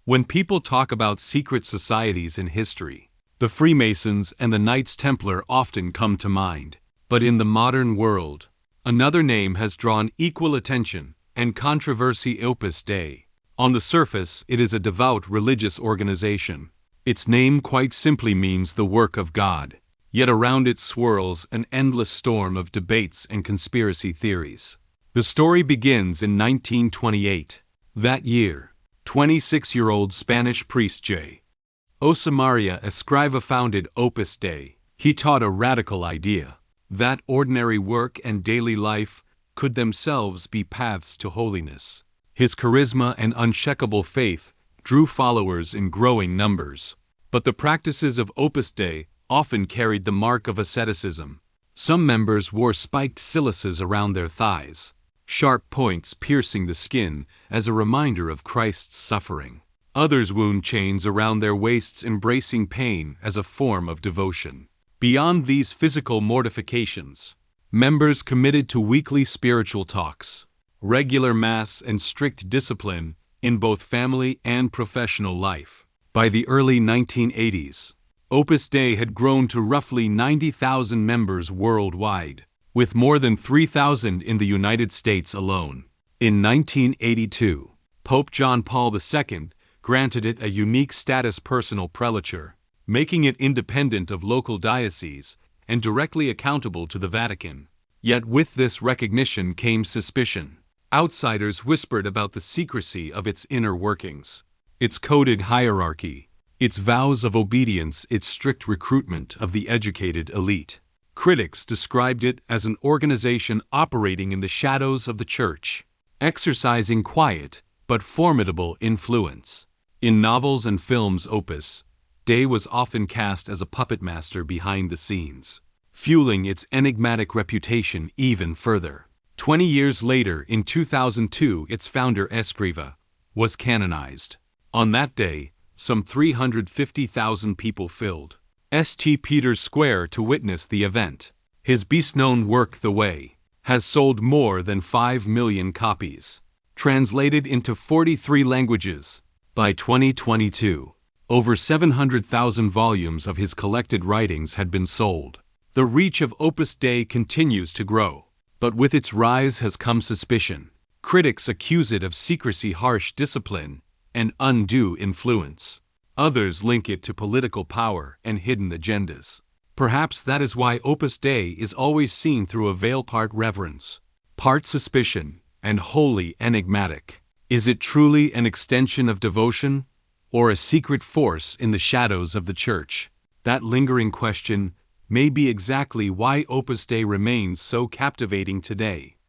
When people talk about secret societies in history, the Freemasons and the Knights Templar often come to mind. But in the modern world, another name has drawn equal attention and controversy: Opus Dei. On the surface, it is a devout religious organization. Its name quite simply means the work of God. Yet around it swirls an endless storm of debates and conspiracy theories. The story begins in 1928. That year, 26-year-old Spanish priest J. Osamaria Escriva founded Opus Dei. He taught a radical idea: that ordinary work and daily life could themselves be paths to holiness. His charisma and unshakable faith drew followers in growing numbers. But the practices of Opus Dei often carried the mark of asceticism. Some members wore spiked cilices around their thighs, sharp points piercing the skin as a reminder of Christ's suffering. Others wound chains around their waists, embracing pain as a form of devotion. Beyond these physical mortifications, members committed to weekly spiritual talks, regular Mass, and strict discipline in both family and professional life. By the early 1980s, Opus Dei had grown to roughly 90,000 members worldwide, with more than 3,000 in the United States alone. In 1982, Pope John Paul II granted it a unique status: personal prelature, making it independent of local dioceses and directly accountable to the Vatican. Yet with this recognition came suspicion. Outsiders whispered about the secrecy of its inner workings, its coded hierarchy, its vows of obedience, its strict recruitment of the educated elite. Critics described it as an organization operating in the shadows of the Church, exercising quiet but formidable influence. In novels and films, Opus Dei was often cast as a puppet master behind the scenes, fueling its enigmatic reputation even further. 20 years later, in 2002, its founder Escriva was canonized. On that day, some 350,000 people filled St. Peter's Square to witness the event. His best-known work, The Way, has sold more than 5 million copies, translated into 43 languages. By 2022, over 700,000 volumes of his collected writings had been sold. The reach of Opus Dei continues to grow, but with its rise has come suspicion. Critics accuse it of secrecy, harsh discipline, and undue influence. Others link it to political power and hidden agendas. Perhaps that is why Opus Dei is always seen through a veil, part reverence, part suspicion, and wholly enigmatic. Is it truly an extension of devotion, or a secret force in the shadows of the Church? That lingering question may be exactly why Opus Dei remains so captivating today.